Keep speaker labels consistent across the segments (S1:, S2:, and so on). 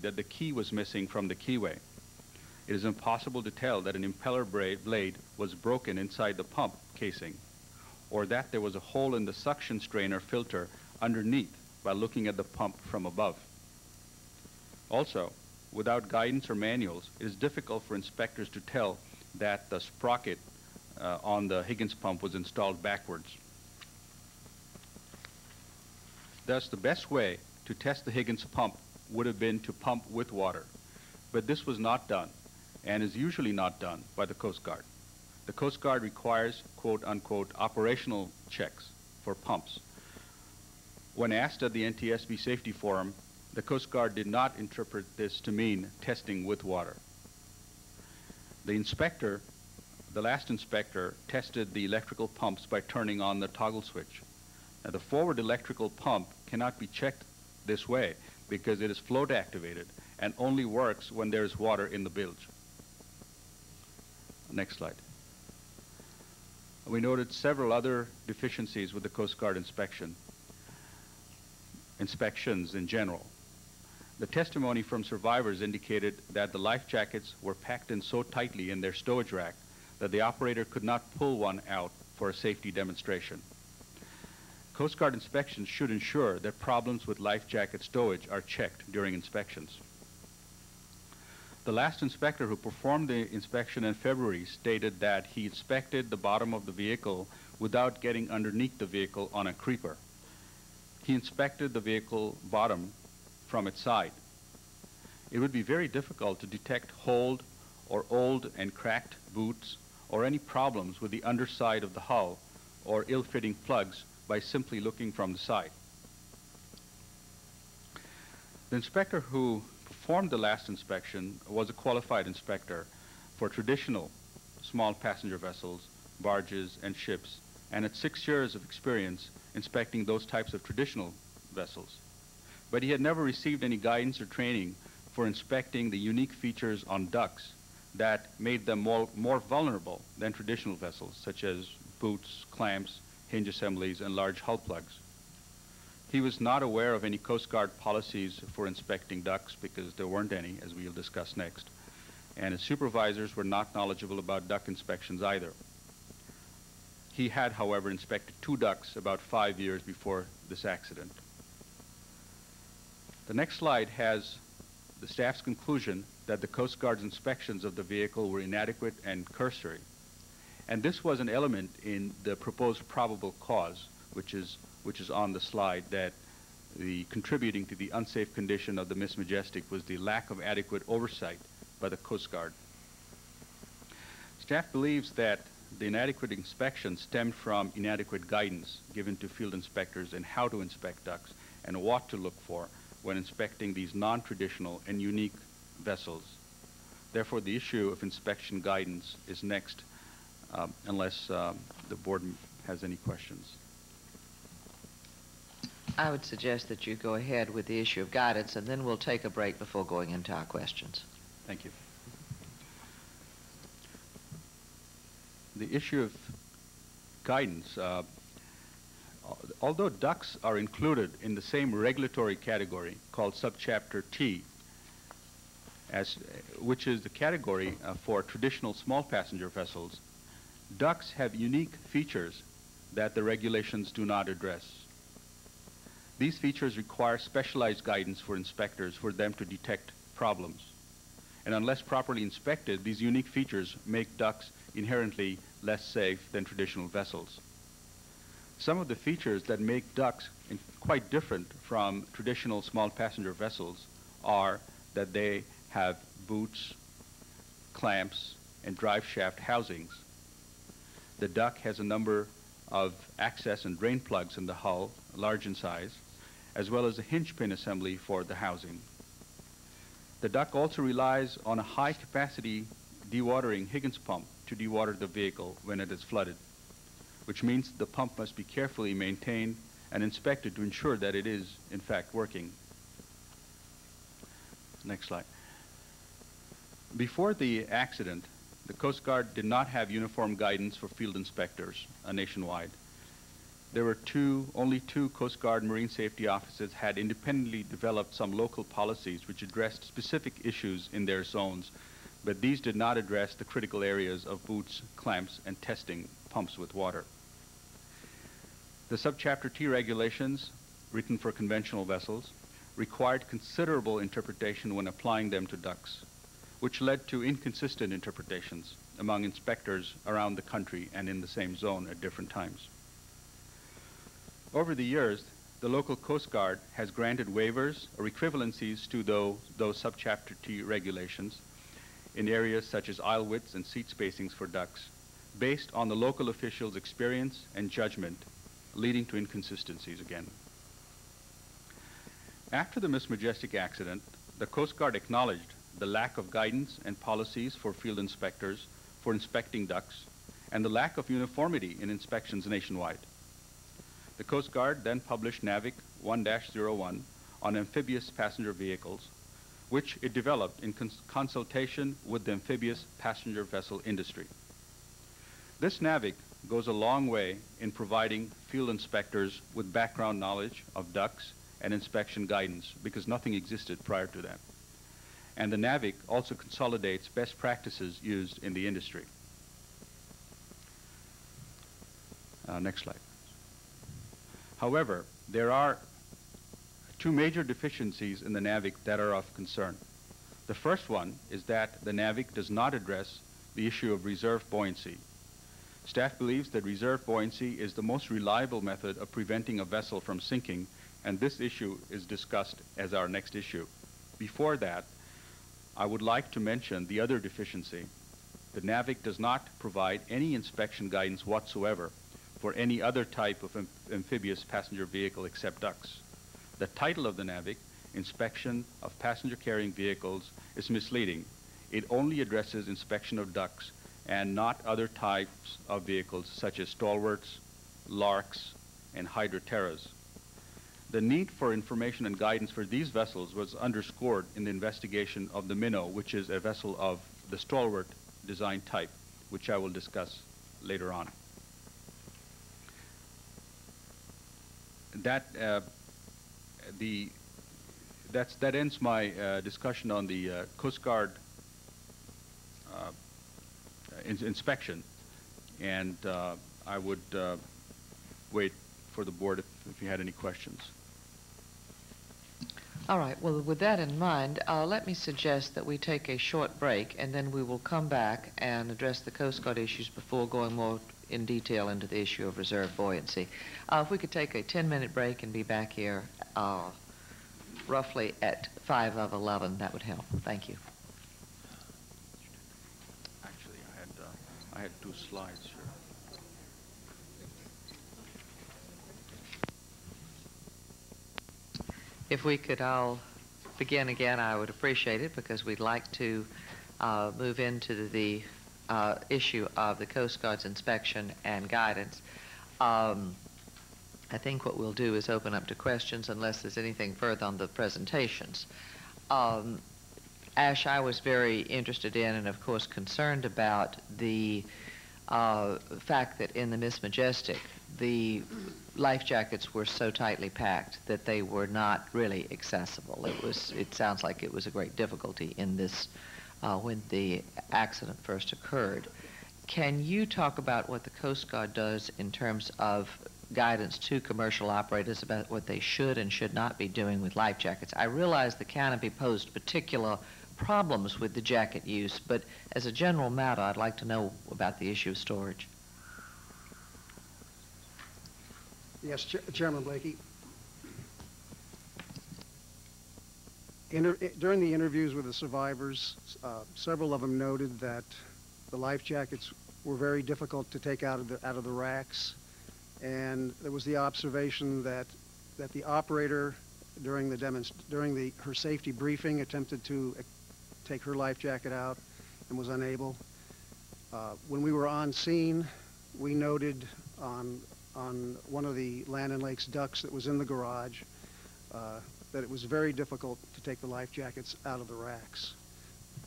S1: that the key was missing from the keyway. It is impossible to tell that an impeller blade was broken inside the pump casing, or that there was a hole in the suction strainer filter underneath by looking at the pump from above. Also, without guidance or manuals, it is difficult for inspectors to tell that the sprocket on the Higgins pump was installed backwards. Thus, the best way to test the Higgins pump would have been to pump with water, but this was not done and is usually not done by the Coast Guard. The Coast Guard requires quote-unquote operational checks for pumps. When asked at the NTSB Safety Forum, the Coast Guard did not interpret this to mean testing with water. The last inspector, tested the electrical pumps by turning on the toggle switch. Now, the forward electrical pump cannot be checked this way because it is float activated and only works when there is water in the bilge. Next slide. We noted several other deficiencies with the Coast Guard inspections in general. The testimony from survivors indicated that the life jackets were packed in so tightly in their stowage rack that the operator could not pull one out for a safety demonstration. Coast Guard inspections should ensure that problems with life jacket stowage are checked during inspections. The last inspector who performed the inspection in February stated that he inspected the bottom of the vehicle without getting underneath the vehicle on a creeper. He inspected the vehicle bottom from its side. It would be very difficult to detect holed or old and cracked boots or any problems with the underside of the hull or ill-fitting plugs by simply looking from the side. The inspector who performed the last inspection was a qualified inspector for traditional small passenger vessels, barges, and ships, and had 6 years of experience inspecting those types of traditional vessels. But he had never received any guidance or training for inspecting the unique features on ducks that made them more vulnerable than traditional vessels, such as boots, clamps, hinge assemblies, and large hull plugs. He was not aware of any Coast Guard policies for inspecting ducks because there weren't any, as we'll discuss next. And his supervisors were not knowledgeable about duck inspections either. He had, however, inspected 2 ducks about 5 years before this accident. The next slide has the staff's conclusion that the Coast Guard's inspections of the vehicle were inadequate and cursory. And this was an element in the proposed probable cause, which is on the slide, that the contributing to the unsafe condition of the Miss Majestic was the lack of adequate oversight by the Coast Guard. Staff believes that the inadequate inspection stemmed from inadequate guidance given to field inspectors in how to inspect ducks and what to look for when inspecting these non-traditional and unique vessels. Therefore, the issue of inspection guidance is next, unless the board has any questions.
S2: I would suggest that you go ahead with the issue of guidance, and then we'll take a break before going into our questions.
S1: Thank you. The issue of guidance, although ducks are included in the same regulatory category called Subchapter T, which is the category for traditional small passenger vessels, ducks have unique features that the regulations do not address. These features require specialized guidance for inspectors for them to detect problems. And unless properly inspected, these unique features make ducks inherently less safe than traditional vessels. Some of the features that make ducks quite different from traditional small passenger vessels are that they have boots, clamps, and drive shaft housings. The duck has a number of access and drain plugs in the hull, large in size, as well as a hinge pin assembly for the housing. The duck also relies on a high-capacity dewatering Higgins pump to dewater the vehicle when it is flooded, which means the pump must be carefully maintained and inspected to ensure that it is, in fact, working. Next slide. Before the accident, the Coast Guard did not have uniform guidance for field inspectors nationwide. there were only two Coast Guard Marine Safety officers had independently developed some local policies which addressed specific issues in their zones, but these did not address the critical areas of boots, clamps, and testing pumps with water. The Subchapter T regulations, written for conventional vessels, required considerable interpretation when applying them to ducks, which led to inconsistent interpretations among inspectors around the country and in the same zone at different times. Over the years, the local Coast Guard has granted waivers or equivalencies to those Subchapter T regulations in areas such as aisle widths and seat spacings for ducks, based on the local officials' experience and judgment, leading to inconsistencies again. After the Miss Majestic accident, the Coast Guard acknowledged the lack of guidance and policies for field inspectors for inspecting ducks and the lack of uniformity in inspections nationwide. The Coast Guard then published NAVIC 1-01 on amphibious passenger vehicles, which it developed in consultation with the amphibious passenger vessel industry. This NAVIC goes a long way in providing field inspectors with background knowledge of ducks and inspection guidance, because nothing existed prior to that. And the NAVIC also consolidates best practices used in the industry. Next slide. However, there are two major deficiencies in the NAVIC that are of concern. The first one is that the NAVIC does not address the issue of reserve buoyancy. Staff believes that reserve buoyancy is the most reliable method of preventing a vessel from sinking, and this issue is discussed as our next issue. Before that, I would like to mention the other deficiency. The NAVIC does not provide any inspection guidance whatsoever for any other type of amphibious passenger vehicle except ducks. The title of the NAVIC, Inspection of Passenger Carrying Vehicles, is misleading. It only addresses inspection of ducks and not other types of vehicles such as stalwarts, larks, and hydroterras. The need for information and guidance for these vessels was underscored in the investigation of the Minnow, which is a vessel of the stalwart design type, which I will discuss later on. That ends my discussion on the Coast Guard inspection, and I would wait for the board if you had any questions.
S2: All right. Well, with that in mind, let me suggest that we take a short break, and then we will come back and address the Coast Guard issues before going more in detail into the issue of reserve buoyancy. If we could take a 10-minute break and be back here roughly at 5:11, that would help. Thank you.
S1: Actually, I had two slides here.
S2: If we could all begin again, I would appreciate it, because we'd like to move into the issue of the Coast Guard's inspection and guidance. I think what we'll do is open up to questions unless there's anything further on the presentations. Ash, I was very interested in and, of course, concerned about the fact that in the Miss Majestic, the life jackets were so tightly packed that they were not really accessible. It sounds like it was a great difficulty in this when the accident first occurred. Can you talk about what the Coast Guard does in terms of guidance to commercial operators about what they should and should not be doing with life jackets? I realize the canopy posed particular problems with the jacket use, but as a general matter, I'd like to know about the issue of storage.
S3: Yes, Chairman Blakey. During the interviews with the survivors, several of them noted that the life jackets were very difficult to take out of the racks, and there was the observation that the operator during her safety briefing attempted to take her life jacket out and was unable. When we were on scene, we noted on one of the Land and Lakes ducks that was in the garage that it was very difficult to take the life jackets out of the racks.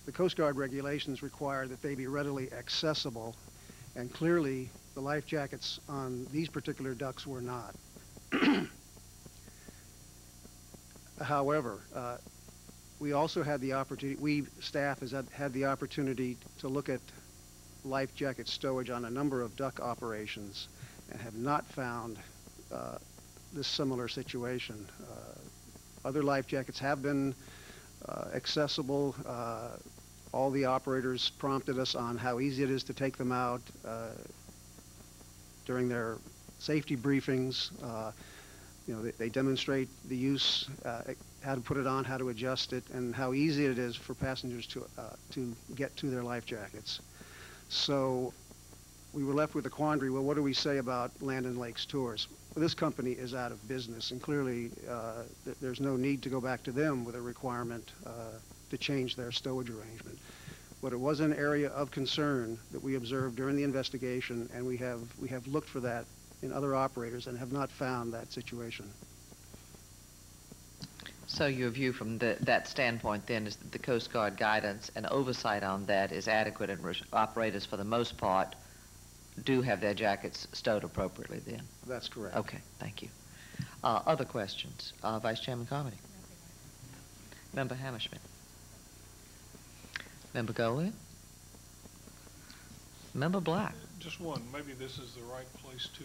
S3: The Coast Guard regulations require that they be readily accessible, and clearly The life jackets on these particular ducks were not. However, we also had the opportunity, staff has had the opportunity to look at life jacket stowage on a number of duck operations and have not found this similar situation. Other life jackets have been accessible. All the operators prompted us on how easy it is to take them out during their safety briefings. You know, they demonstrate the use, how to put it on, how to adjust it, and how easy it is for passengers to get to their life jackets. So we were left with a quandary. Well, what do we say about Land and Lakes Tours? Well, this company is out of business, and clearly there's no need to go back to them with a requirement to change their stowage arrangement. But it was an area of concern that we observed during the investigation, and we have looked for that in other operators and have not found that situation.
S2: So your view from that standpoint then is that the Coast Guard guidance and oversight on that is adequate, and operators for the most part do have their jackets stowed appropriately then?
S3: That's correct.
S2: Okay, thank you. Other questions? Vice Chairman Carmody. Member Hammerschmidt. Member Goley. Member Black.
S4: Just one. Maybe this is the right place to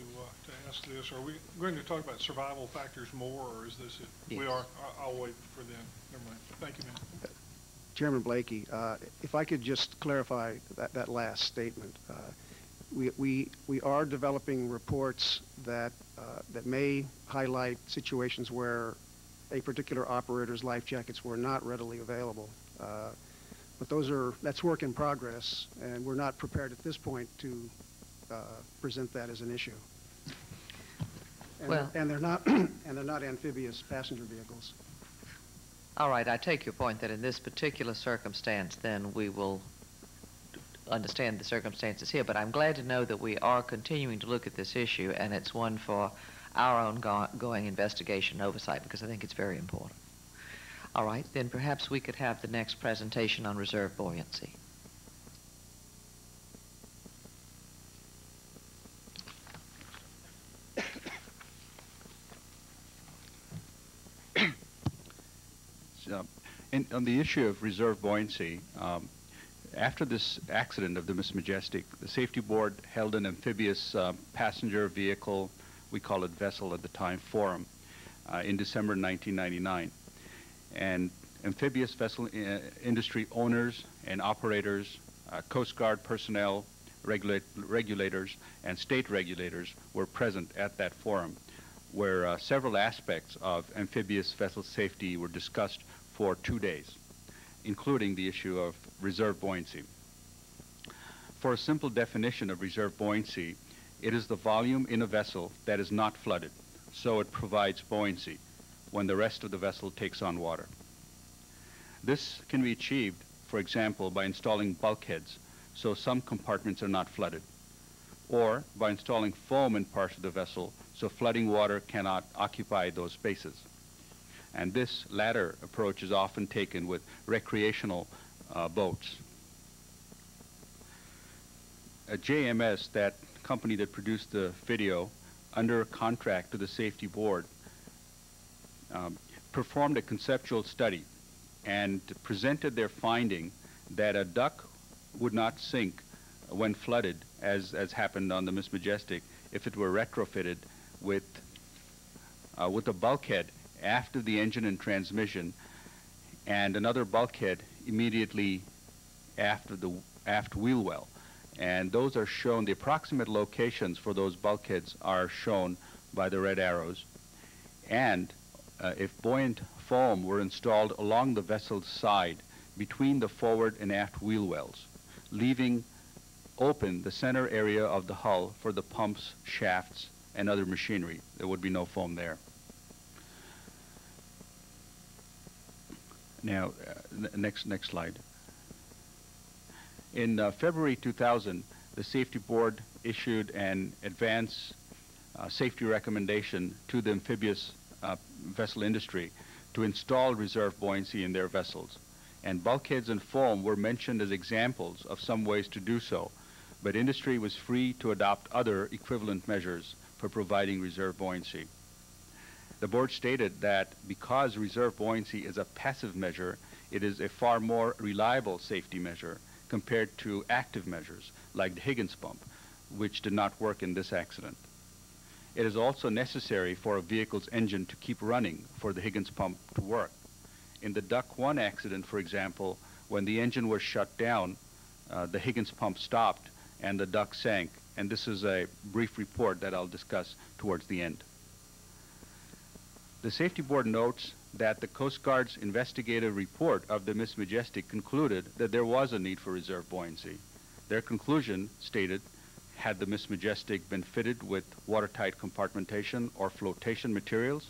S4: ask this. Are we going to talk about survival factors more, or is this it?
S2: Yes.
S4: We are. I'll wait for them. Never mind. Thank you, ma'am.
S3: Chairman Blakey, if I could just clarify that last statement. We are developing reports that may highlight situations where a particular operator's life jackets were not readily available. But that's work in progress, and we're not prepared at this point to present that as an issue. And they're not amphibious passenger vehicles.
S2: All right, I take your point that in this particular circumstance, then we will understand the circumstances here, but I'm glad to know that we are continuing to look at this issue, and it's one for our ongoing investigation and oversight, because I think it's very important. All right, then perhaps we could have the next presentation on reserve buoyancy.
S1: On the issue of reserve buoyancy, after this accident of the Miss Majestic, the Safety Board held an amphibious passenger vehicle, we call it vessel at the time, forum in December 1999. And amphibious vessel industry owners and operators, Coast Guard personnel, regulators, and state regulators were present at that forum, where several aspects of amphibious vessel safety were discussed for 2 days, including the issue of reserve buoyancy. For a simple definition of reserve buoyancy, it is the volume in a vessel that is not flooded, so it provides buoyancy when the rest of the vessel takes on water. This can be achieved, for example, by installing bulkheads, so some compartments are not flooded, or by installing foam in parts of the vessel, so flooding water cannot occupy those spaces. And this latter approach is often taken with recreational boats. JMS, that company that produced the video, under contract to the Safety Board, performed a conceptual study and presented their finding that a duck would not sink when flooded, as happened on the Miss Majestic, if it were retrofitted with a bulkhead after the engine and transmission, and another bulkhead immediately after the aft wheel well. And those are shown, the approximate locations for those bulkheads are shown by the red arrows. And if buoyant foam were installed along the vessel's side between the forward and aft wheel wells, leaving open the center area of the hull for the pumps, shafts, and other machinery, there would be no foam there. Now, next slide. In February 2000, the Safety Board issued an advance safety recommendation to the amphibious vessel industry to install reserve buoyancy in their vessels. And bulkheads and foam were mentioned as examples of some ways to do so. but industry was free to adopt other equivalent measures for providing reserve buoyancy. The board stated that because reserve buoyancy is a passive measure, it is a far more reliable safety measure compared to active measures like the Higgins pump, which did not work in this accident. It is also necessary for a vehicle's engine to keep running for the Higgins pump to work. In the DUK-1 accident, for example, when the engine was shut down, the Higgins pump stopped and the duct sank. And this is a brief report that I'll discuss towards the end. The Safety Board notes that the Coast Guard's investigative report of the Miss Majestic concluded that there was a need for reserve buoyancy. Their conclusion stated, had the Miss Majestic been fitted with watertight compartmentation or flotation materials,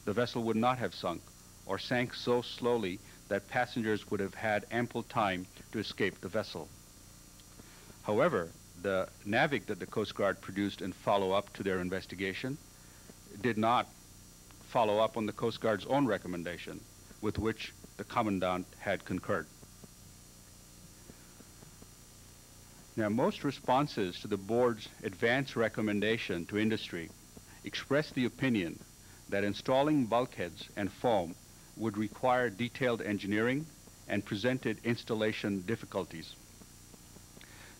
S1: the vessel would not have sunk or sank so slowly that passengers would have had ample time to escape the vessel. However, the NAVIC that the Coast Guard produced in follow-up to their investigation did not follow up on the Coast Guard's own recommendation, with which the Commandant had concurred. Now, most responses to the board's advance recommendation to industry expressed the opinion that installing bulkheads and foam would require detailed engineering and presented installation difficulties.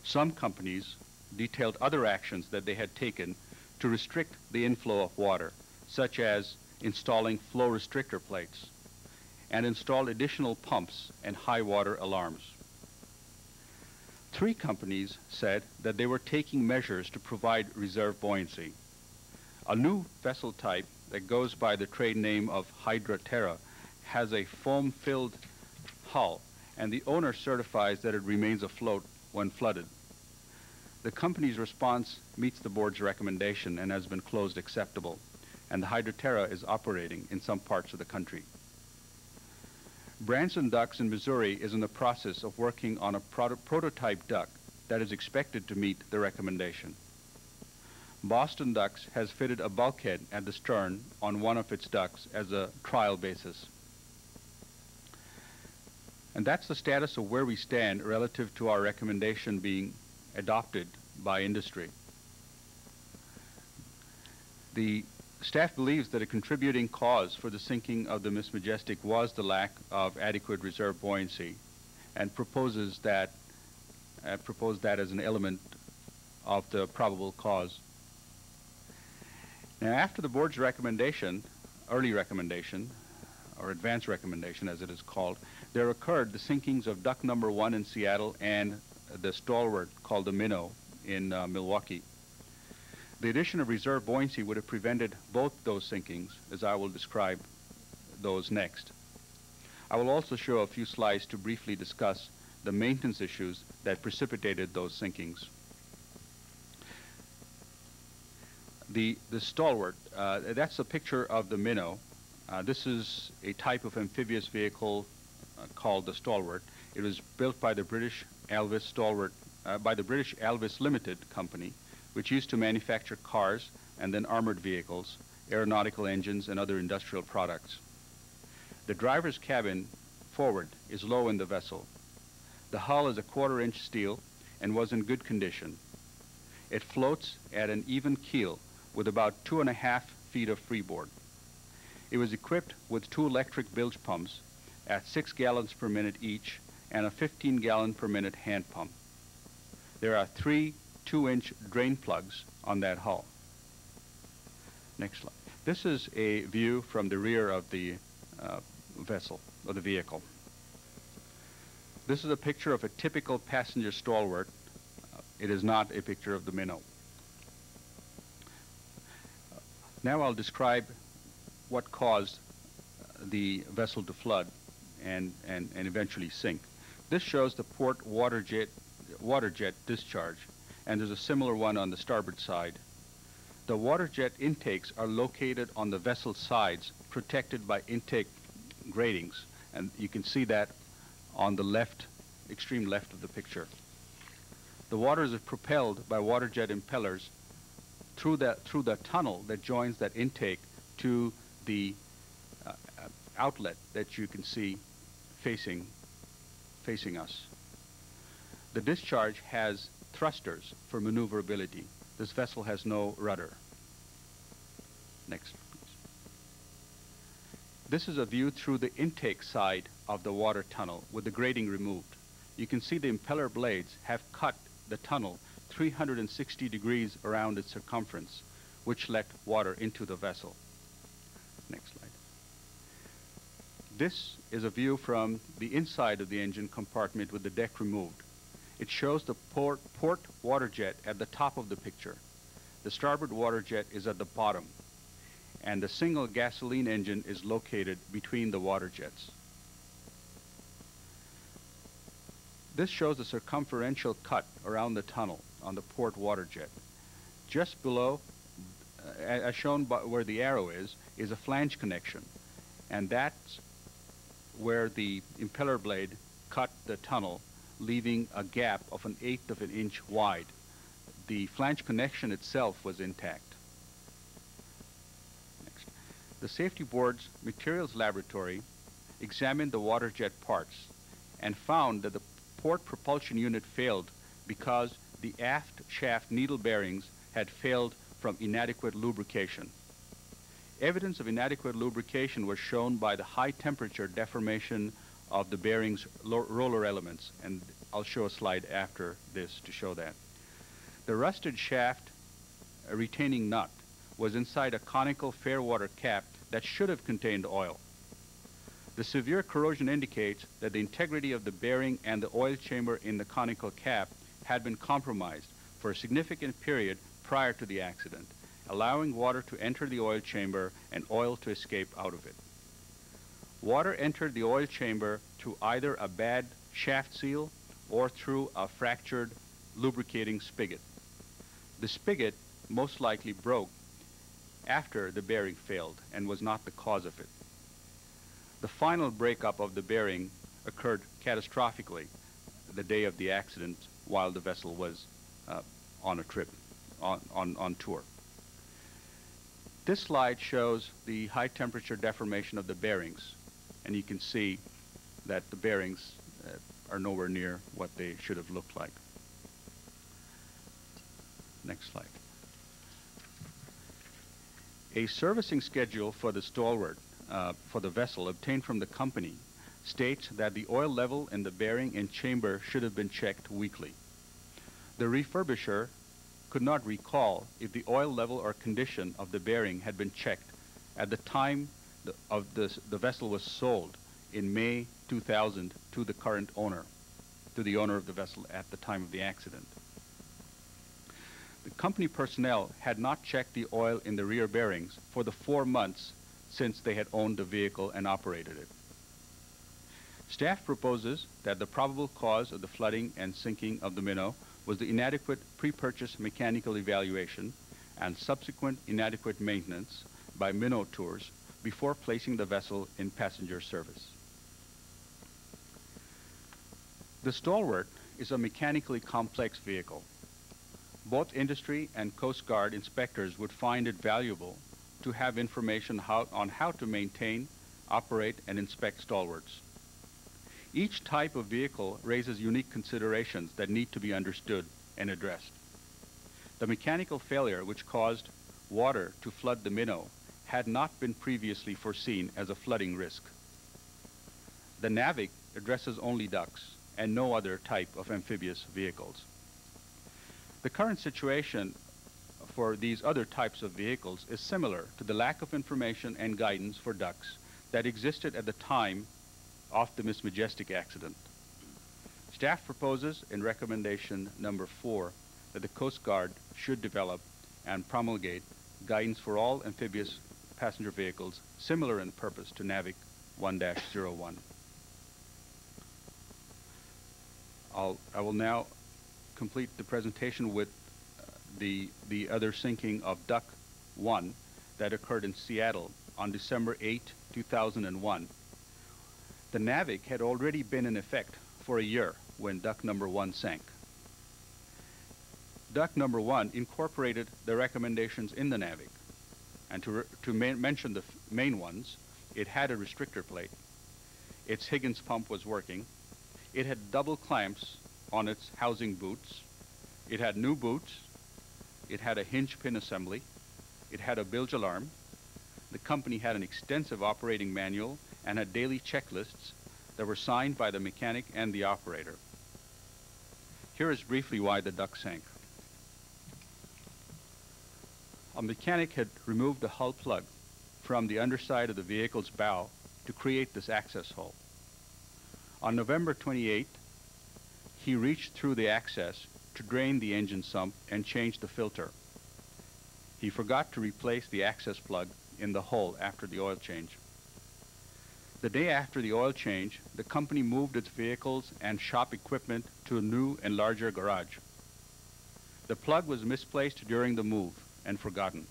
S1: Some companies detailed other actions that they had taken to restrict the inflow of water, such as installing flow restrictor plates, and installed additional pumps and high water alarms. 3 companies said that they were taking measures to provide reserve buoyancy. A new vessel type that goes by the trade name of Hydra Terra has a foam-filled hull, and the owner certifies that it remains afloat when flooded. The company's response meets the board's recommendation and has been closed acceptable, and the Hydra Terra is operating in some parts of the country. Branson Ducks in Missouri is in the process of working on a prototype duck that is expected to meet the recommendation. Boston Ducks has fitted a bulkhead at the stern on one of its ducks as a trial basis. And that's the status of where we stand relative to our recommendation being adopted by industry. The staff believes that a contributing cause for the sinking of the Miss Majestic was the lack of adequate reserve buoyancy, and proposed that as an element of the probable cause. Now, after the board's recommendation, early recommendation, or advanced recommendation as it is called, there occurred the sinkings of duck number 1 in Seattle and the stalwart called the Minnow in Milwaukee. The addition of reserve buoyancy would have prevented both those sinkings, as I will describe those next. I will also show a few slides to briefly discuss the maintenance issues that precipitated those sinkings. The stalwart, that's a picture of the Minnow. This is a type of amphibious vehicle called the Stalwart. It was built by the British Alvis Limited Company, which used to manufacture cars and then armored vehicles, aeronautical engines, and other industrial products. The driver's cabin forward is low in the vessel. The hull is a 1/4 inch steel and was in good condition. It floats at an even keel with about 2.5 feet of freeboard. It was equipped with 2 electric bilge pumps at 6 gallons per minute each and a 15 gallon per minute hand pump. There are 3 2-inch drain plugs on that hull. Next slide. This is a view from the rear of the vessel, or the vehicle. This is a picture of a typical passenger stalwart. It is not a picture of the Minnow. Now I'll describe what caused the vessel to flood and eventually sink. This shows the port water jet discharge, and there's a similar one on the starboard side. The water jet intakes are located on the vessel sides, protected by intake gratings, and you can see that on the left, extreme left of the picture. The water is propelled by water jet impellers through the tunnel that joins that intake to the outlet that you can see facing us. The discharge has thrusters for maneuverability. This vessel has no rudder. Next, please. This is a view through the intake side of the water tunnel with the grating removed. You can see the impeller blades have cut the tunnel 360 degrees around its circumference, which let water into the vessel. Next slide. This is a view from the inside of the engine compartment with the deck removed. It shows the port water jet at the top of the picture. The starboard water jet is at the bottom, and the single gasoline engine is located between the water jets. This shows the circumferential cut around the tunnel on the port water jet. Just below, as shown by where the arrow is a flange connection, and that's where the impeller blade cut the tunnel, leaving a gap of 1/8 of an inch wide. The flange connection itself was intact. Next. The Safety Board's Materials Laboratory examined the water jet parts and found that the port propulsion unit failed because the aft shaft needle bearings had failed from inadequate lubrication. Evidence of inadequate lubrication was shown by the high temperature deformation of the bearings roller elements, and I'll show a slide after this to show that. The rusted shaft retaining nut was inside a conical fairwater cap that should have contained oil. The severe corrosion indicates that the integrity of the bearing and the oil chamber in the conical cap had been compromised for a significant period prior to the accident, allowing water to enter the oil chamber and oil to escape out of it. Water entered the oil chamber through either a bad shaft seal or through a fractured lubricating spigot. The spigot most likely broke after the bearing failed and was not the cause of it. The final breakup of the bearing occurred catastrophically the day of the accident while the vessel was on a trip, on tour. This slide shows the high temperature deformation of the bearings, and you can see that the bearings are nowhere near what they should have looked like. Next slide. A servicing schedule for the stalwart for the vessel obtained from the company states that the oil level in the bearing and chamber should have been checked weekly. The refurbisher could not recall if the oil level or condition of the bearing had been checked at the time the vessel was sold in May 2000 to the current owner, to the owner of the vessel at the time of the accident. The company personnel had not checked the oil in the rear bearings for the 4 months since they had owned the vehicle and operated it. Staff proposes that the probable cause of the flooding and sinking of the minnow was the inadequate pre-purchase mechanical evaluation and subsequent inadequate maintenance by minnow tours before placing the vessel in passenger service. The Stalwart is a mechanically complex vehicle. Both industry and Coast Guard inspectors would find it valuable to have information on how to maintain, operate, and inspect stalwarts. Each type of vehicle raises unique considerations that need to be understood and addressed. The mechanical failure which caused water to flood the minnow had not been previously foreseen as a flooding risk. The NAVIC addresses only ducks and no other type of amphibious vehicles. The current situation for these other types of vehicles is similar to the lack of information and guidance for ducks that existed at the time of the Miss Majestic accident. Staff proposes in recommendation number 4 that the Coast Guard should develop and promulgate guidance for all amphibious passenger vehicles similar in purpose to NAVIC 1-01. I will now complete the presentation with the other sinking of Duck 1 that occurred in Seattle on December 8, 2001. The NAVIC had already been in effect for a year when Duck number 1 sank. Duck number 1 incorporated the recommendations in the NAVIC, and to mention the main ones, it had a restrictor plate, its Higgins pump was working, it had double clamps on its housing boots. It had new boots. It had a hinge pin assembly. It had a bilge alarm. The company had an extensive operating manual and had daily checklists that were signed by the mechanic and the operator. Here is briefly why the duck sank. A mechanic had removed the hull plug from the underside of the vehicle's bow to create this access hole. On November 28th, he reached through the access to drain the engine sump and change the filter. He forgot to replace the access plug in the hole after the oil change. The day after the oil change, the company moved its vehicles and shop equipment to a new and larger garage. The plug was misplaced during the move and forgotten.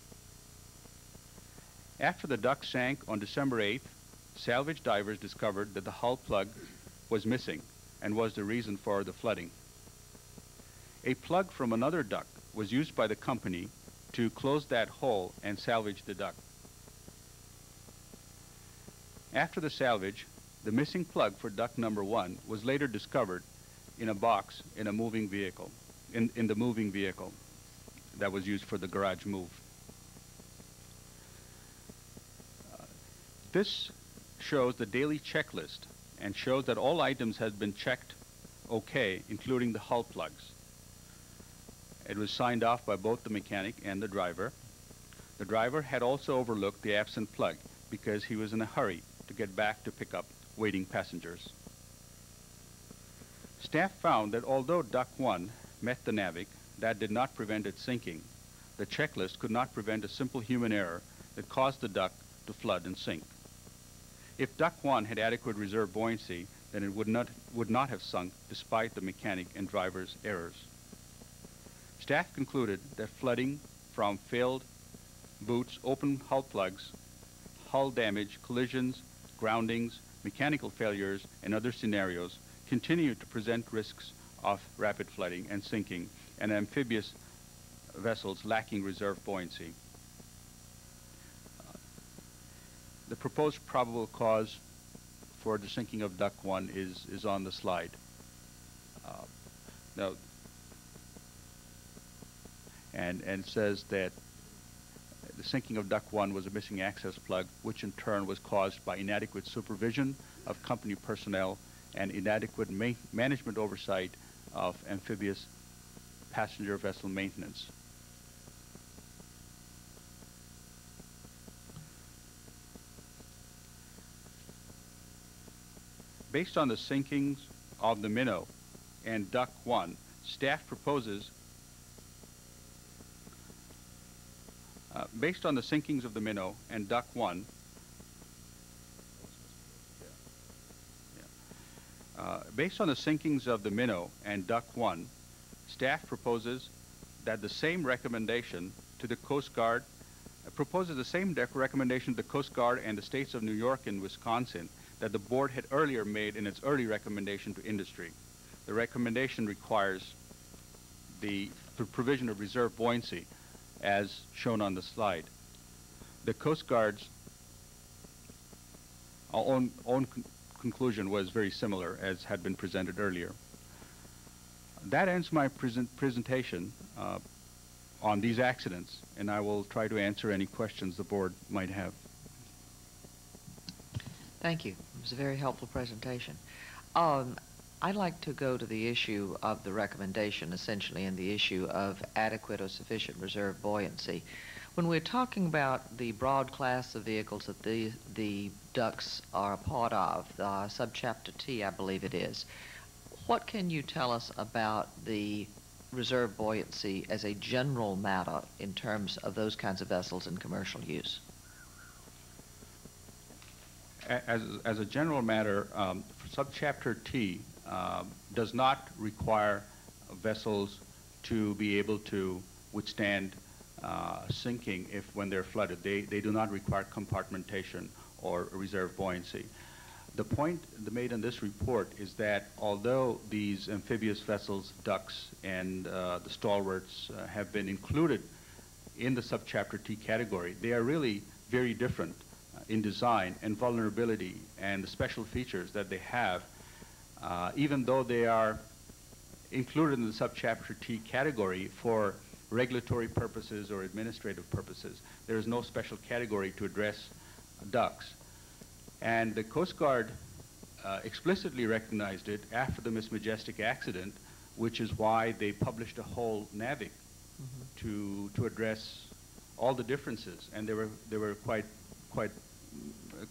S1: After the duck sank on December 8th, salvage divers discovered that the hull plug was missing and was the reason for the flooding. A plug from another duck was used by the company to close that hole and salvage the duck. After the salvage, the missing plug for duck number 1 was later discovered in a box in a moving vehicle, in the moving vehicle that was used for the garage move. This shows the daily checklist and shows that all items had been checked okay, including the hull plugs. It was signed off by both the mechanic and the driver. The driver had also overlooked the absent plug because he was in a hurry to get back to pick up waiting passengers. Staff found that although Duck 1 met the NAVIC, that did not prevent it sinking. The checklist could not prevent a simple human error that caused the duck to flood and sink. If Duck 1 had adequate reserve buoyancy, then it would not have sunk despite the mechanic and driver's errors. Staff concluded that flooding from failed boots, open hull plugs, hull damage, collisions, groundings, mechanical failures, and other scenarios continued to present risks of rapid flooding and sinking and amphibious vessels lacking reserve buoyancy. The proposed probable cause for the sinking of Duck 1 is on the slide. Now, and it says that the sinking of Duck 1 was a missing access plug, which in turn was caused by inadequate supervision of company personnel and inadequate management oversight of amphibious passenger vessel maintenance. Based on the sinkings of the Minnow and Duck 1, staff proposes based on the sinkings of the Minnow and Duck 1, based on the sinkings of the Minnow and Duck 1, staff proposes that the same recommendation to the Coast Guard, proposes the same recommendation to the Coast Guard and the states of New York and Wisconsin that the board had earlier made in its early recommendation to industry. The recommendation requires the provision of reserve buoyancy, as shown on the slide. The Coast Guard's own conclusion was very similar, as had been presented earlier. That ends my presentation on these accidents, and I will try to answer any questions the board might have.
S2: Thank you. It was a very helpful presentation. I'd like to go to the issue of the recommendation, essentially, and the issue of adequate or sufficient reserve buoyancy. When we're talking about the broad class of vehicles that the ducks are a part of, subchapter T, I believe it is, what can you tell us about the reserve buoyancy as a general matter in terms of those kinds of vessels in commercial use?
S1: As a general matter, subchapter T does not require vessels to be able to withstand sinking when they're flooded. They do not require compartmentation or reserve buoyancy. The point made in this report is that although these amphibious vessels, ducks, and the stalwarts have been included in the subchapter T category, they are really very different in design and vulnerability and the special features that they have. Even though they are included in the subchapter T category for regulatory purposes or administrative purposes. There is no special category to address ducks. And the Coast Guard explicitly recognized it after the Miss Majestic accident, which is why they published a whole NAVIC to address all the differences. And there were quite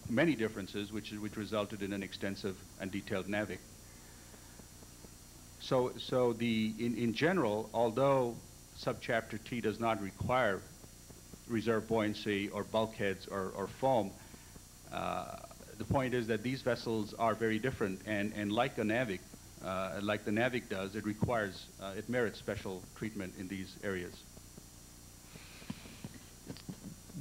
S1: many differences, which resulted in an extensive and detailed NAVIC. So in general, although subchapter T does not require reserve buoyancy or bulkheads or foam, the point is that these vessels are very different, and like a NAVIC, like the NAVIC does, it merits special treatment in these areas.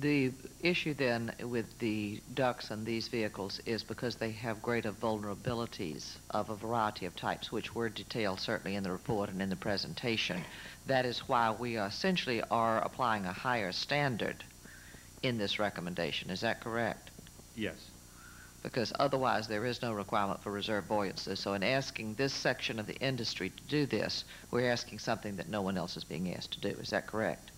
S2: The issue then with the ducks and these vehicles is because they have greater vulnerabilities of a variety of types, which were detailed certainly in the report and in the presentation. That is why we essentially are applying a higher standard in this recommendation. Is that correct?
S1: Yes.
S2: Because otherwise there is no requirement for reserve buoyancy. So in asking this section of the industry to do this, we're asking something that no one else is being asked to do. Is that correct?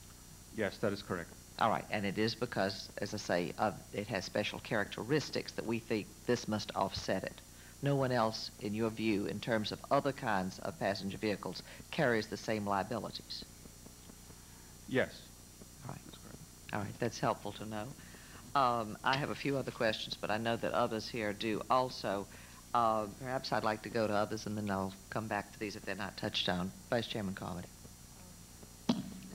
S1: Yes, that is correct.
S2: All right, and it is because, as I say, it has special characteristics that we think this must offset it. No one else, in your view, in terms of other kinds of passenger vehicles, carries the same liabilities.
S1: Yes.
S2: All right.
S1: That's correct.
S2: All right, that's helpful to know. I have a few other questions, but I know that others here do also. Perhaps I'd like to go to others, and then I'll come back to these if they're not touched on. Vice Chairman Carmody.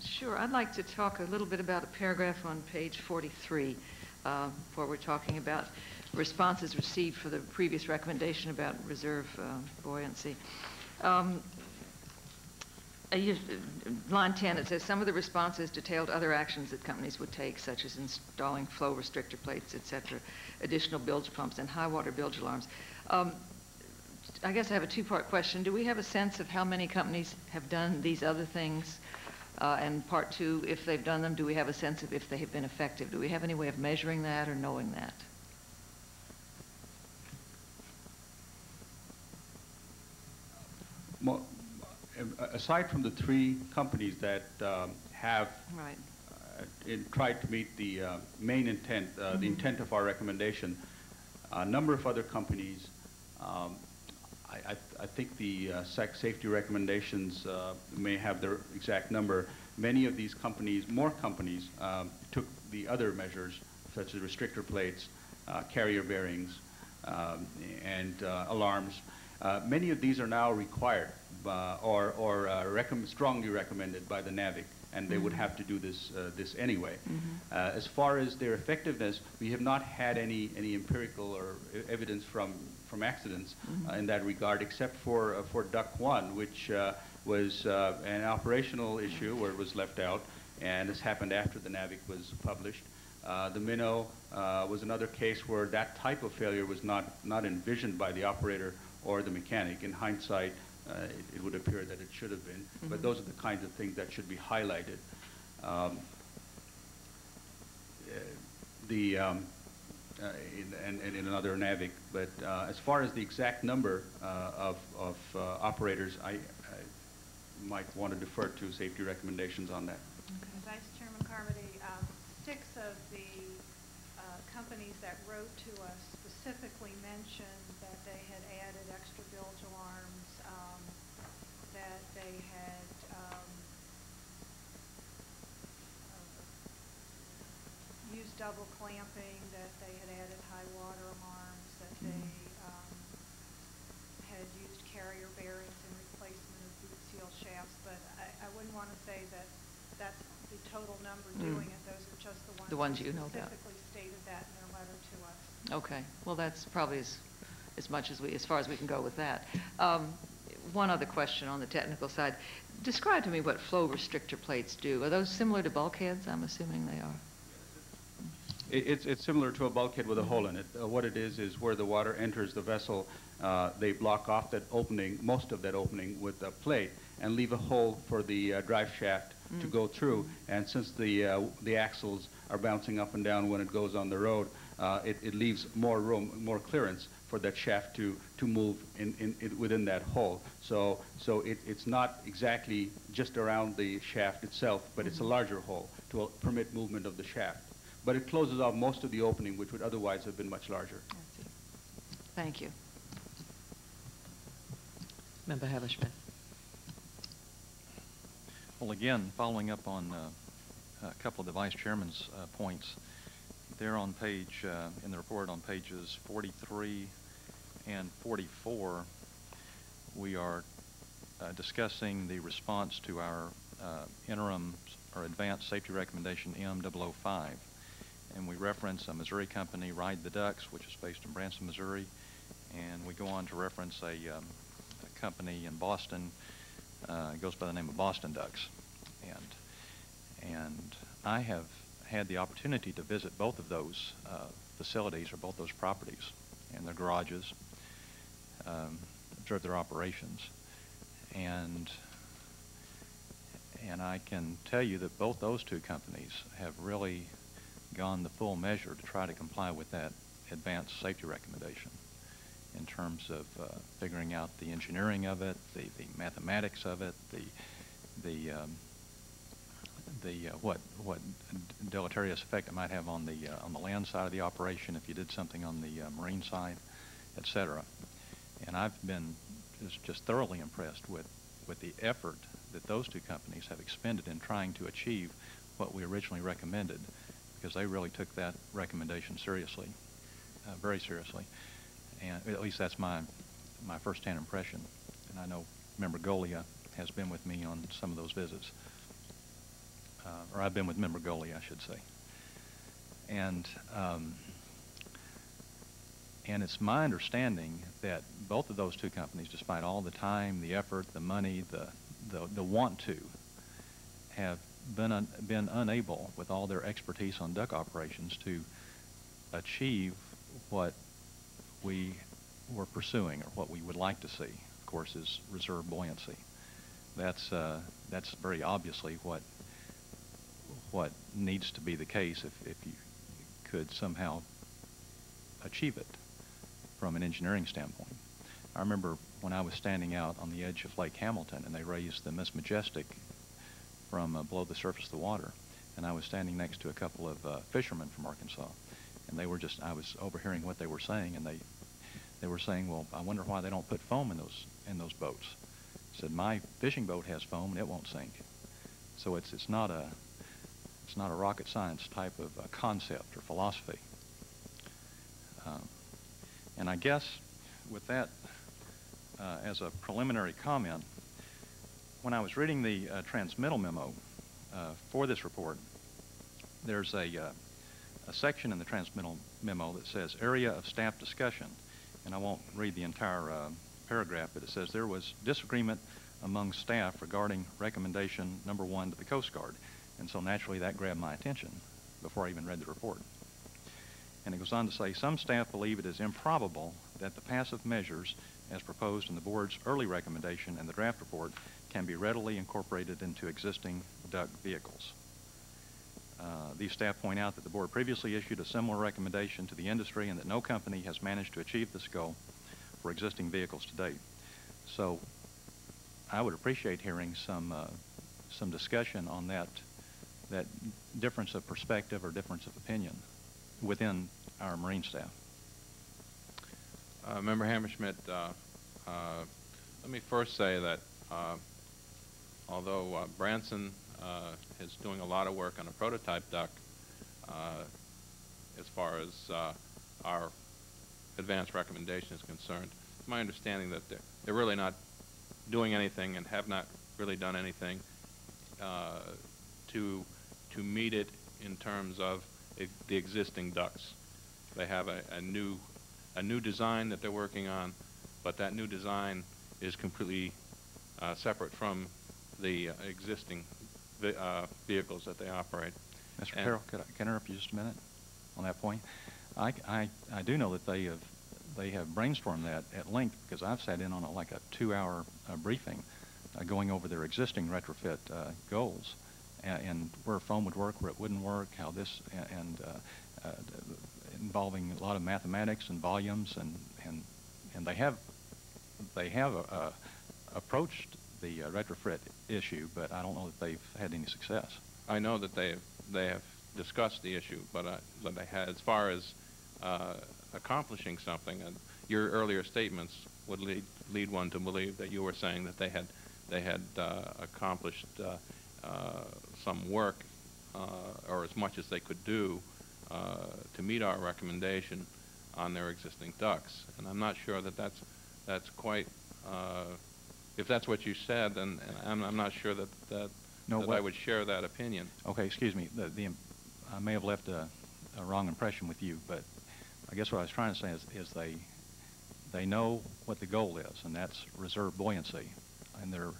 S5: Sure. I'd like to talk a little bit about a paragraph on page 43, where we're talking about responses received for the previous recommendation about reserve buoyancy. Line 10, it says, some of the responses detailed other actions that companies would take, such as installing flow restrictor plates, et cetera, additional bilge pumps, and high water bilge alarms. I guess I have a two-part question. Do we have a sense of how many companies have done these other things? And part two, if they've done them, do we have a sense of if they have been effective? Do we have any way of measuring that or knowing that?
S1: Well, aside from the three companies that have
S5: Right.
S1: tried to meet the main intent, the intent of our recommendation, a number of other companies, I think the safety recommendations may have their exact number. Many of these companies, more companies, took the other measures, such as restrictor plates, carrier bearings, and alarms. Many of these are now required or strongly recommended by the NAVIC, and they would have to do this anyway. As far as their effectiveness, we have not had any empirical or evidence from accidents in that regard, except for Duck 1, which was an operational issue where it was left out, and this happened after the NAVIC was published. The Minnow was another case where that type of failure was not envisioned by the operator or the mechanic. In hindsight, it would appear that it should have been, but those are the kinds of things that should be highlighted. And in another NAVIC, but as far as the exact number of operators, I might want to defer to safety recommendations on that.
S6: Okay. Vice Chairman Carmody, 6 of the companies that wrote to us specifically mentioned that they had added extra bilge alarms, that they had used double clamping, that they had added high water alarms, that they had used carrier bearings in replacement of boot seal shafts, but I wouldn't want to say that that's the total number doing it. Those are just the ones
S5: you know about.
S6: specifically stated that in their letter to us.
S5: Okay. Well, that's probably as far as we can go with that. One other question on the technical side. Describe to me what flow restrictor plates do. Are those similar to bulkheads? I'm assuming they are.
S1: It's similar to a bulkhead with a hole in it. What it is where the water enters the vessel, they block off that opening, most of that opening, with a plate, and leave a hole for the drive shaft to go through. And since the axles are bouncing up and down when it goes on the road, it leaves more room, more clearance for that shaft to move within that hole. So it's not exactly just around the shaft itself, but it's a larger hole to permit movement of the shaft. But it closes off most of the opening, which would otherwise have been much larger.
S5: I see. Thank you.
S2: Member Haverschmidt.
S7: Well, again, following up on a couple of the Vice Chairman's points, there on page, in the report on pages 43 and 44, we are discussing the response to our interim or advanced safety recommendation M005. And we reference a Missouri company, Ride the Ducks, which is based in Branson, Missouri. And we go on to reference a company in Boston, goes by the name of Boston Ducks. And I have had the opportunity to visit both of those facilities, or both those properties and their garages, observe their operations. And I can tell you that both those two companies have really gone the full measure to try to comply with that advanced safety recommendation in terms of figuring out the engineering of it, the mathematics of it, what deleterious effect it might have on the land side of the operation if you did something on the marine side, etc. And I've been just thoroughly impressed with the effort that those two companies have expended in trying to achieve what we originally recommended, because they really took that recommendation seriously, very seriously. And at least that's my first-hand impression. And I know Member Golia has been with me on some of those visits. Or I've been with Member Golia, I should say. And it's my understanding that both of those two companies, despite all the time, the effort, the money, the want to, have been unable, with all their expertise on duck operations, to achieve what we were pursuing, or what we would like to see, of course, is reserve buoyancy. That's very obviously what needs to be the case if you could somehow achieve it from an engineering standpoint. I remember when I was standing out on the edge of Lake Hamilton and they raised the Miss Majestic from below the surface of the water, and I was standing next to a couple of fishermen from Arkansas, and they were I was overhearing what they were saying, and they were saying, well, I wonder why they don't put foam in those boats. I said, my fishing boat has foam and it won't sink. So it's not a rocket science type of concept or philosophy. And I guess with that as a preliminary comment, when I was reading the transmittal memo for this report, there's a section in the transmittal memo that says area of staff discussion. And I won't read the entire paragraph, but it says there was disagreement among staff regarding recommendation number 1 to the Coast Guard. And so naturally that grabbed my attention before I even read the report. And it goes on to say, some staff believe it is improbable that the passive measures as proposed in the board's early recommendation and the draft report can be readily incorporated into existing duck vehicles. These staff point out that the board previously issued a similar recommendation to the industry and that no company has managed to achieve this goal for existing vehicles to date. So I would appreciate hearing some discussion on that difference of perspective or difference of opinion within our Marine staff.
S8: Member Hammerschmidt, let me first say that although Branson is doing a lot of work on a prototype duck, as far as our advanced recommendation is concerned, it's my understanding that they're really not doing anything and have not really done anything to meet it in terms of the existing ducts. They have a new design that they're working on, but that new design is completely separate from the existing vehicles that they operate.
S7: Mr. Carroll, can I interrupt you just a minute on that point? I do know that they have brainstormed that at length, because I've sat in on like a 2-hour briefing going over their existing retrofit goals and where foam would work, where it wouldn't work, how this and involving a lot of mathematics and volumes, and they have approached the retrofit issue, but I don't know that they've had any success.
S8: I know that they have discussed the issue, but they had, as far as accomplishing something, your earlier statements would lead one to believe that you were saying that they had accomplished some work, or as much as they could do to meet our recommendation on their existing ducts. And I'm not sure that that's quite. If that's what you said, then I'm not sure that I would share that opinion.
S7: Okay, excuse me. I may have left a wrong impression with you, but I guess what I was trying to say is they know what the goal is, and that's reserve buoyancy. And their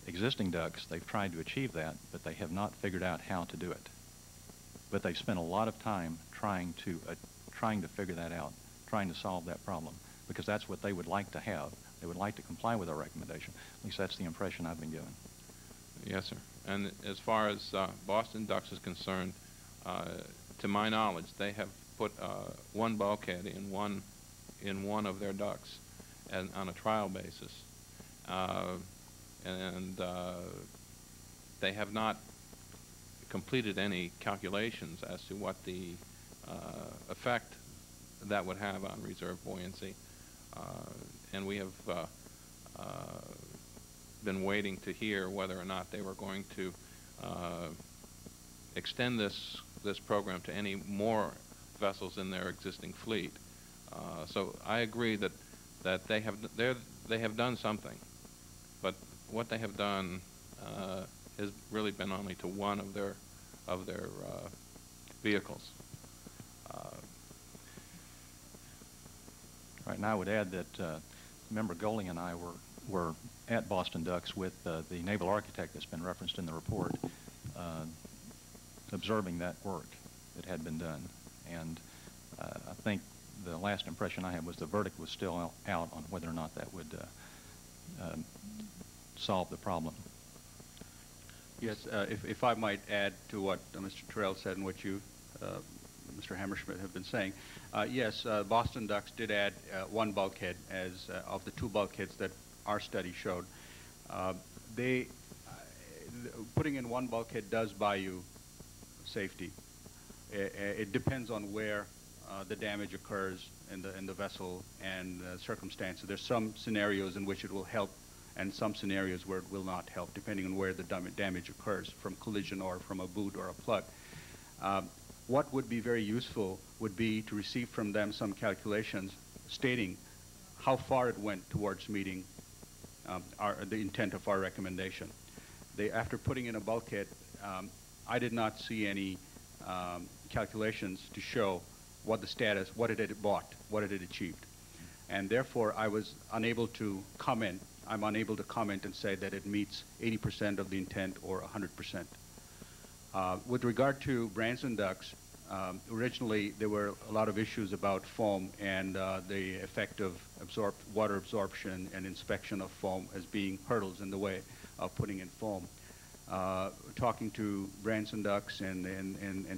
S7: existing ducts, they've tried to achieve that, but they have not figured out how to do it. But they've spent a lot of time trying to figure that out, trying to solve that problem, because that's what they would like to have. They would like to comply with our recommendation. At least that's the impression I've been given.
S8: Yes, sir. And as far as Boston Ducks is concerned, to my knowledge, they have put one bulkhead in one of their ducts on a trial basis, and they have not completed any calculations as to what the effect that would have on reserve buoyancy. And we have been waiting to hear whether or not they were going to extend this program to any more vessels in their existing fleet. So I agree that they have done something, but what they have done has really been only to one of their vehicles.
S7: Right now, I would add that Member Golding and I were at Boston Ducks with the naval architect that's been referenced in the report, observing that work that had been done. And I think the last impression I had was the verdict was still out on whether or not that would solve the problem.
S1: Yes, if I might add to what Mr. Terrell said and what you, Mr. Hammerschmidt, have been saying. Yes, Boston Ducks did add one bulkhead as of the two bulkheads that our study showed. Putting in one bulkhead does buy you safety. It depends on where the damage occurs in the vessel and circumstances. There's some scenarios in which it will help and some scenarios where it will not help, depending on where the damage occurs, from collision or from a boot or a plug. What would be very useful would be to receive from them some calculations stating how far it went towards meeting the intent of our recommendation. After putting in a bulkhead, I did not see any calculations to show what the status, what it had bought, what it had achieved. And therefore, I was unable to comment. I'm unable to comment and say that it meets 80% of the intent or 100%. With regard to Branson ducts, originally there were a lot of issues about foam and the effect of water absorption and inspection of foam as being hurdles in the way of putting in foam. Talking to Branson ducts and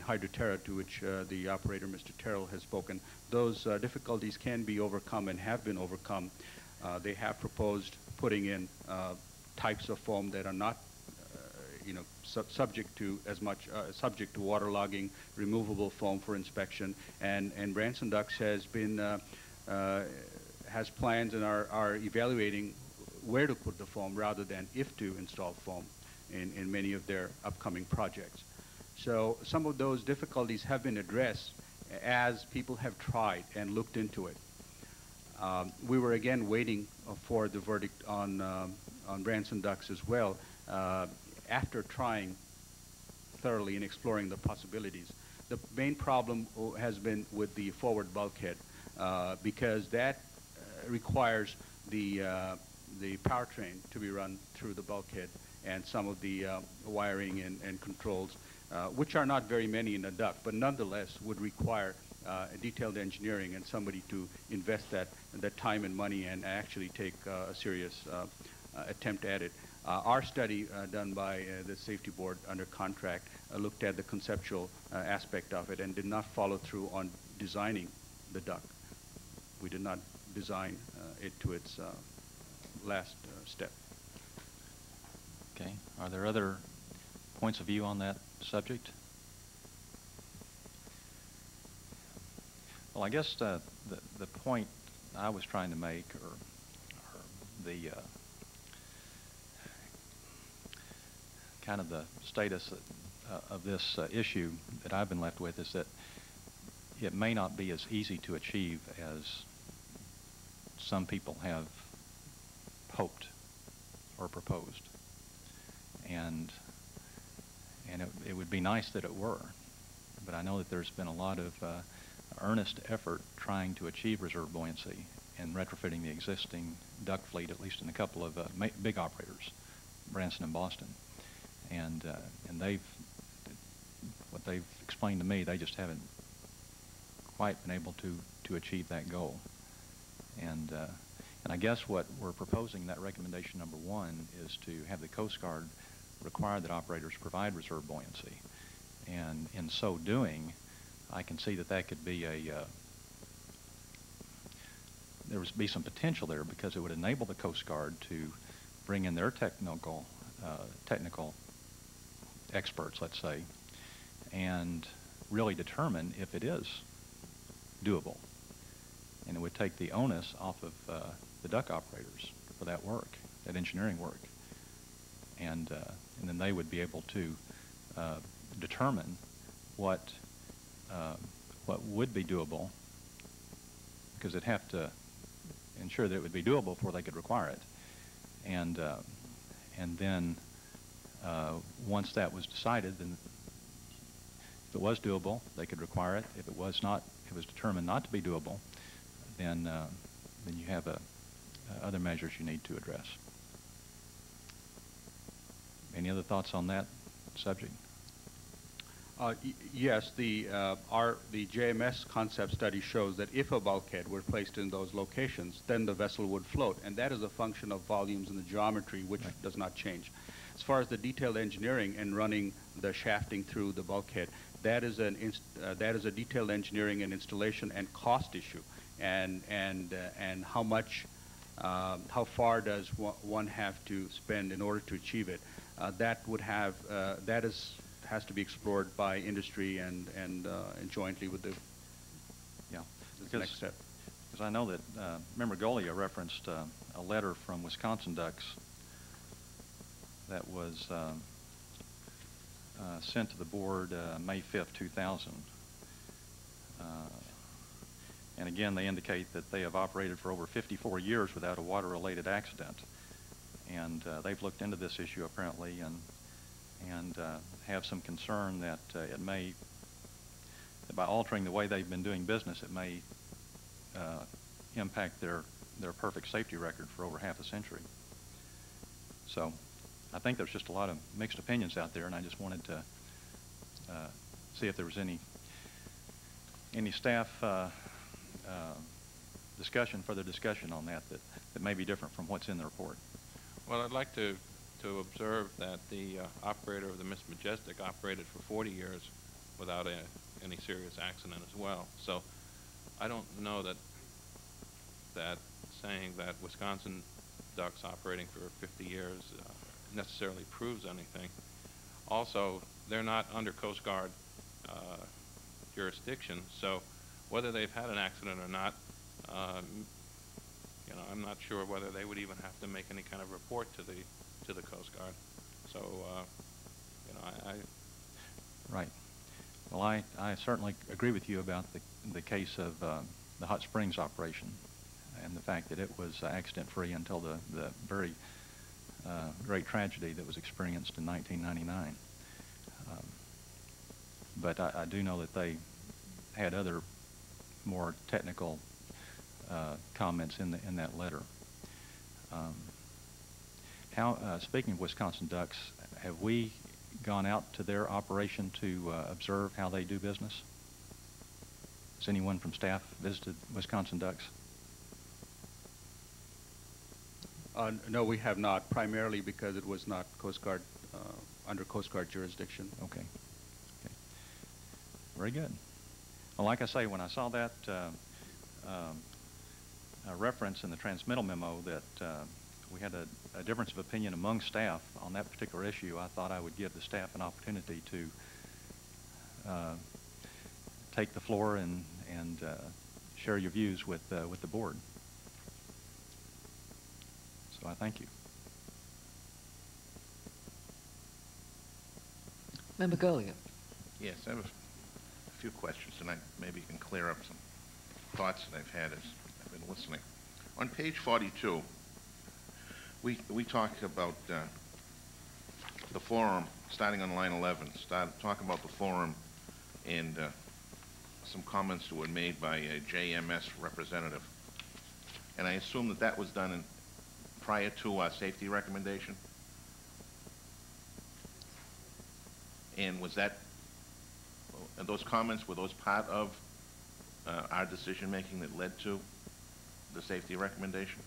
S1: Hydroterra, to which the operator, Mr. Terrell, has spoken, those difficulties can be overcome and have been overcome. They have proposed putting in types of foam that are not subject to subject to waterlogging, removable foam for inspection, and Branson Ducts has plans and are evaluating where to put the foam rather than if to install foam in many of their upcoming projects. So some of those difficulties have been addressed as people have tried and looked into it. We were again waiting for the verdict on Branson Ducts as well. After trying thoroughly and exploring the possibilities. The main problem has been with the forward bulkhead because that requires the powertrain to be run through the bulkhead and some of the wiring and controls, which are not very many in a duct, but nonetheless would require detailed engineering and somebody to invest that time and money and actually take a serious attempt at it. Our study done by the Safety Board under contract looked at the conceptual aspect of it and did not follow through on designing the duct. We did not design it to its last step.
S7: Okay. Are there other points of view on that subject? Well, I guess the point I was trying to make, or the kind of the status of this issue that I've been left with, is that it may not be as easy to achieve as some people have hoped or proposed. And it would be nice that it were, but I know that there's been a lot of earnest effort trying to achieve reserve buoyancy and retrofitting the existing duct fleet, at least in a couple of big operators, Branson and Boston. And what they've explained to me, they just haven't quite been able to achieve that goal. And I guess what we're proposing, that recommendation number 1, is to have the Coast Guard require that operators provide reserve buoyancy. And in so doing, I can see that could be there would be some potential there, because it would enable the Coast Guard to bring in their technical experts, let's say, and really determine if it is doable. And it would take the onus off of the duct operators for that work, that engineering work. And then they would be able to determine what would be doable, because they'd have to ensure that it would be doable before they could require it. And then once that was decided, then if it was doable, they could require it. If it was not, if it was determined not to be doable, then you have other measures you need to address. Any other thoughts on that subject?
S1: Yes, the JMS concept study shows that if a bulkhead were placed in those locations, then the vessel would float, and that is a function of volumes and the geometry, which does not change. As far as the detailed engineering and running the shafting through the bulkhead, that is a detailed engineering and installation and cost issue, and how far does one have to spend in order to achieve it? Has to be explored by industry and jointly with the next step.
S7: Because I know that Member Golia referenced a letter from Wisconsin Ducks that was sent to the board May 5th, 2000. And again, they indicate that they have operated for over 54 years without a water-related accident. And they've looked into this issue apparently, and have some concern that that by altering the way they've been doing business, it may impact their perfect safety record for over half a century. So I think there's just a lot of mixed opinions out there, and I just wanted to see if there was any staff further discussion on that may be different from what's in the report.
S8: Well, I'd like to observe that the operator of the Miss Majestic operated for 40 years without any serious accident as well. So I don't know that saying that Wisconsin Ducks operating for 50 years necessarily proves anything. Also, they're not under Coast Guard jurisdiction, so whether they've had an accident or not, I'm not sure whether they would even have to make any kind of report to the Coast Guard. So,
S7: Right. Well, I certainly agree with you about the case of the Hot Springs operation and the fact that it was accident-free until the very great tragedy that was experienced in 1999. But I do know that they had other more technical comments in that letter. Speaking of Wisconsin Ducks, have we gone out to their operation to observe how they do business? Has anyone from staff visited Wisconsin Ducks?
S1: No, we have not, primarily because it was not Coast Guard, under Coast Guard jurisdiction.
S7: Okay. Very good. Well, like I say, when I saw that reference in the transmittal memo that we had a difference of opinion among staff on that particular issue, I thought I would give the staff an opportunity to take the floor and share your views with the board. So I thank you.
S2: Member Goliath.
S9: Yes, I have a few questions, and maybe can clear up some thoughts that I've had as I've been listening. On page 42, we talked about the forum, starting on line 11, talking about the forum and some comments that were made by a JMS representative. And I assume that that was done prior to our safety recommendation? And was that, and those comments, were those part of our decision-making that led to the safety recommendation?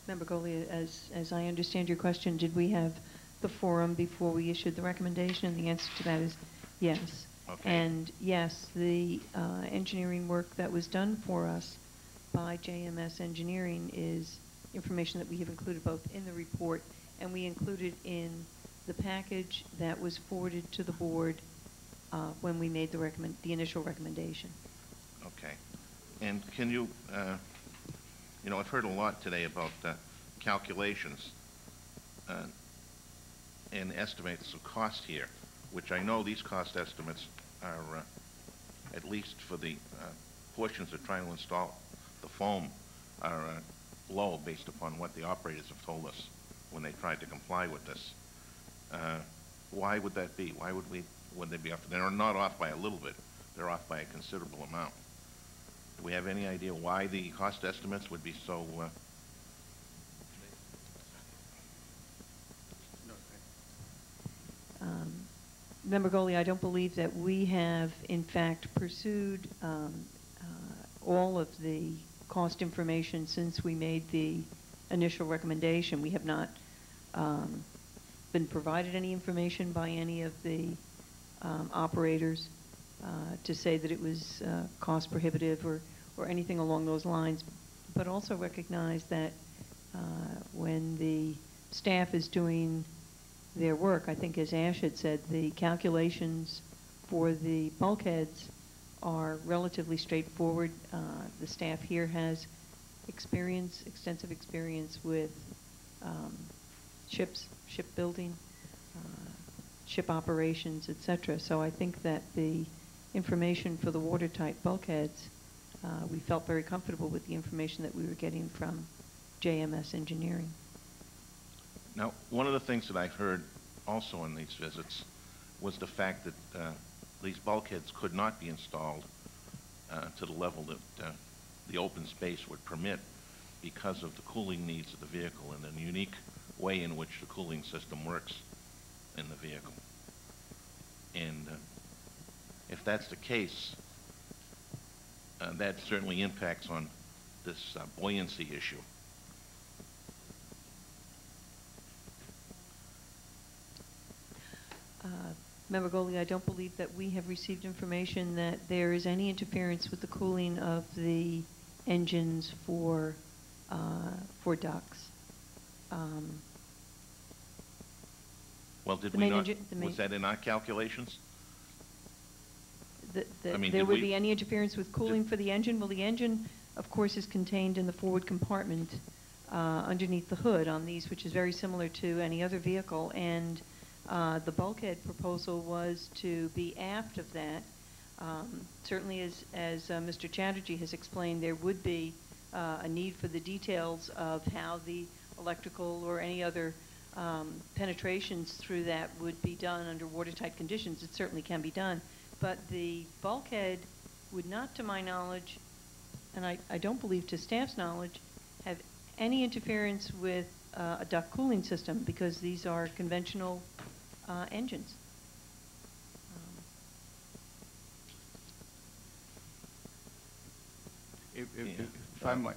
S10: Member Goliath, as I understand your question, did we have the forum before we issued the recommendation? And the answer to that is yes.
S9: Okay.
S10: And yes, the engineering work that was done for us by JMS Engineering is information that we have included both in the report and we included in the package that was forwarded to the board when we made the initial recommendation.
S9: Okay. And can you, you know, I've heard a lot today about calculations and estimates of cost here, which I know these cost estimates are, at least for the portions that are trying to install the foam, are low based upon what the operators have told us when they tried to comply with this. Why would that be? Why would they be off? They're not off by a little bit. They're off by a considerable amount. Do we have any idea why the cost estimates would be so?
S10: Member Goley, I don't believe that we have, in fact, pursued all of the cost information since we made the initial recommendation. We have not been provided any information by any of the operators to say that it was cost prohibitive or anything along those lines, but also recognize that when the staff is doing their work, I think as Ash had said, the calculations for the bulkheads are relatively straightforward. The staff here has extensive experience with shipbuilding, ship operations, etc. So I think that the information for the watertight bulkheads, we felt very comfortable with the information that we were getting from JMS Engineering.
S9: Now, one of the things that I heard also in these visits was the fact that these bulkheads could not be installed to the level that the open space would permit because of the cooling needs of the vehicle and the unique way in which the cooling system works in the vehicle. And if that's the case, that certainly impacts on this buoyancy issue.
S10: Member Goley, I don't believe that we have received information that there is any interference with the cooling of the engines for ducts.
S9: Well, did we not? Was that in our calculations? I mean,
S10: there would be any interference with cooling for the engine? Well, the engine, of course, is contained in the forward compartment underneath the hood on these, which is very similar to any other vehicle. And the bulkhead proposal was to be aft of that. Certainly, as Mr. Chatterjee has explained, there would be a need for the details of how the electrical or any other penetrations through that would be done under watertight conditions. It certainly can be done. But the bulkhead would not, to my knowledge, and I don't believe to staff's knowledge, have any interference with a duct cooling system because these are conventional engines.
S1: If I might.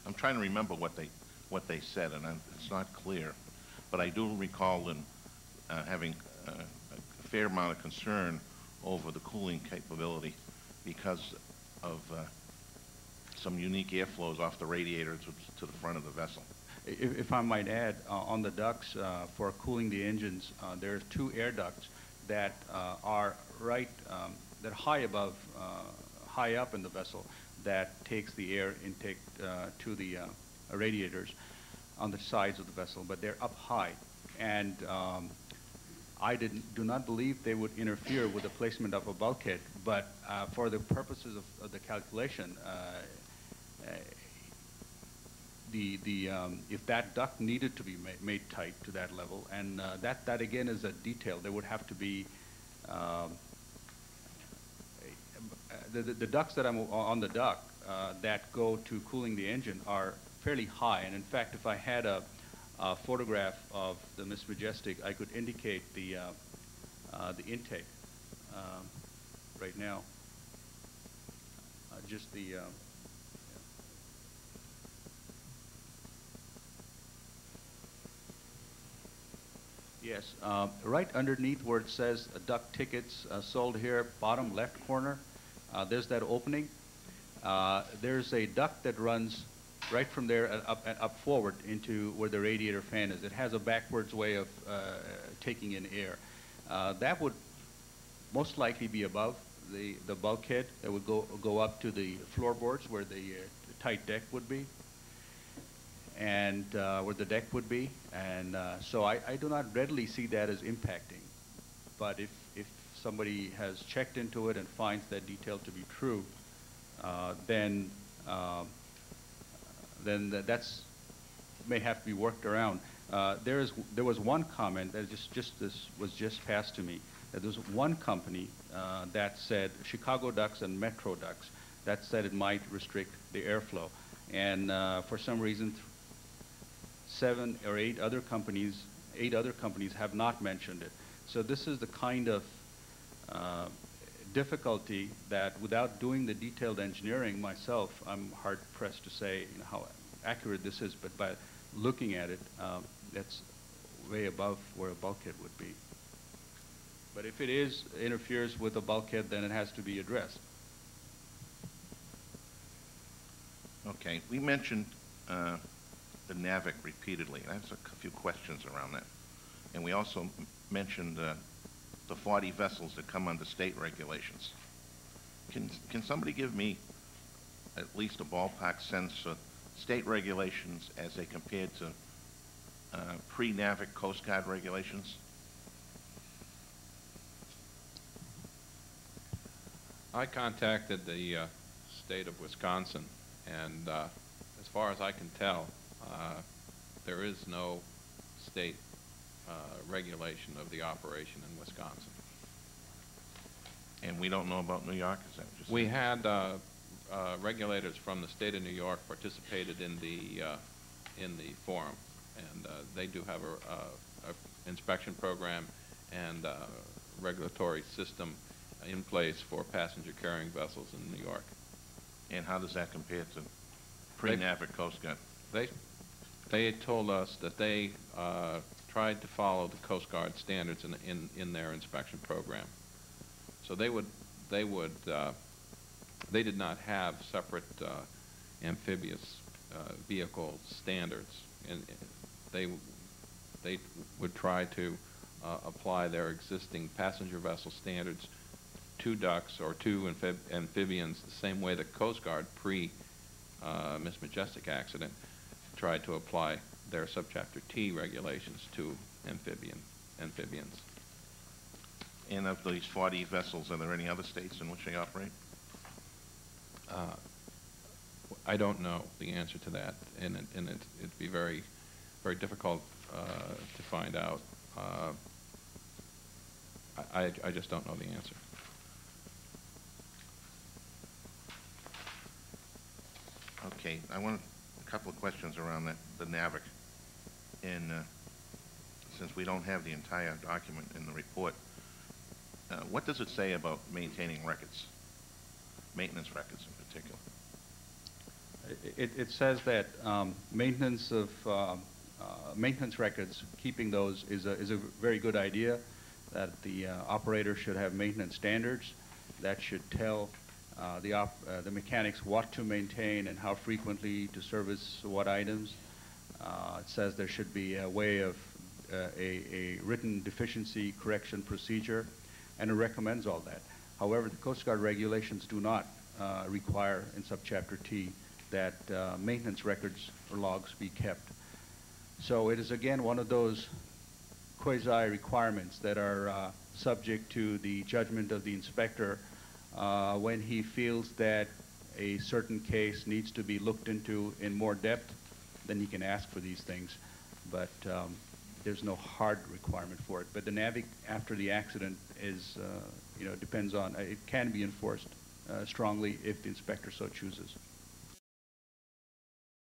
S9: I'm trying to remember what they said, and it's not clear. But I do recall them having fair amount of concern over the cooling capability because of some unique airflows off the radiator to the front of the vessel.
S1: If I might add, on the ducts for cooling the engines, there are 2 air ducts that are that are high up in the vessel, that takes the air intake to the radiators on the sides of the vessel, but they're up high. And I do not believe they would interfere with the placement of a bulkhead, but for the purposes of the calculation, if that duct needed to be made tight to that level, and that again is a detail, there would have to be the ducts that I'm on the duct that go to cooling the engine are fairly high, and in fact, if I had a photograph of the Miss Majestic, I could indicate the intake right now. Just the yes, right underneath where it says duct tickets sold here, bottom left corner, there's that opening. There's a duct that runs right from there up forward into where the radiator fan is. It has a backwards way of taking in air. That would most likely be above the bulkhead. That would go up to the floorboards where the tight deck would be, and where the deck would be. And so I do not readily see that as impacting. But if somebody has checked into it and finds that detail to be true, then that's may have to be worked around. There was one comment that was just passed to me. That there was one company that said, Chicago Ducts and Metro Ducts, that said it might restrict the airflow. And for some reason, 7 or 8 other companies have not mentioned it. So this is the kind of difficulty that, without doing the detailed engineering myself, I'm hard pressed to say how accurate this is, but by looking at it, that's way above where a bulkhead would be. But if it interferes with a bulkhead, then it has to be addressed.
S9: Okay, we mentioned the NAVIC repeatedly. I have a few questions around that. And we also mentioned the 40 vessels that come under state regulations. Can somebody give me at least a ballpark sense of state regulations as they compare to pre-NAVIC Coast Guard regulations?
S8: I contacted the state of Wisconsin, and as far as I can tell, there is no state regulation of the operation in Wisconsin.
S9: And we don't know about New York? Is that just
S8: we had regulators from the state of New York participated in the forum, and they do have a inspection program and regulatory system in place for passenger carrying vessels in New York.
S9: And how does that compare to pre-NAVIC Coast Guard?
S8: They told us that they tried to follow the Coast Guard standards in their inspection program. So they did not have separate amphibious vehicle standards, and they would try to apply their existing passenger vessel standards to ducks or to amphibians the same way the Coast Guard Miss Majestic accident tried to apply their subchapter T regulations to amphibians.
S9: And of these 40 vessels, are there any other states in which they operate?
S8: I don't know the answer to that, and it'd be very, very difficult to find out. I just don't know the answer.
S9: Okay, I want a couple of questions around the NAVIC. And since we don't have the entire document in the report, what does it say about maintaining records, maintenance records in particular?
S1: It says that maintenance records, keeping those is a very good idea. that the operator should have maintenance standards that should tell the mechanics what to maintain and how frequently to service what items. It says there should be a way of a written deficiency correction procedure, and it recommends all that. However, the Coast Guard regulations do not require in subchapter T that maintenance records or logs be kept. So it is again one of those quasi-requirements that are subject to the judgment of the inspector when he feels that a certain case needs to be looked into in more depth. Then he can ask for these things, but there's no hard requirement for it. But the NAVIC after the accident is, depends on, it can be enforced strongly if the inspector so chooses.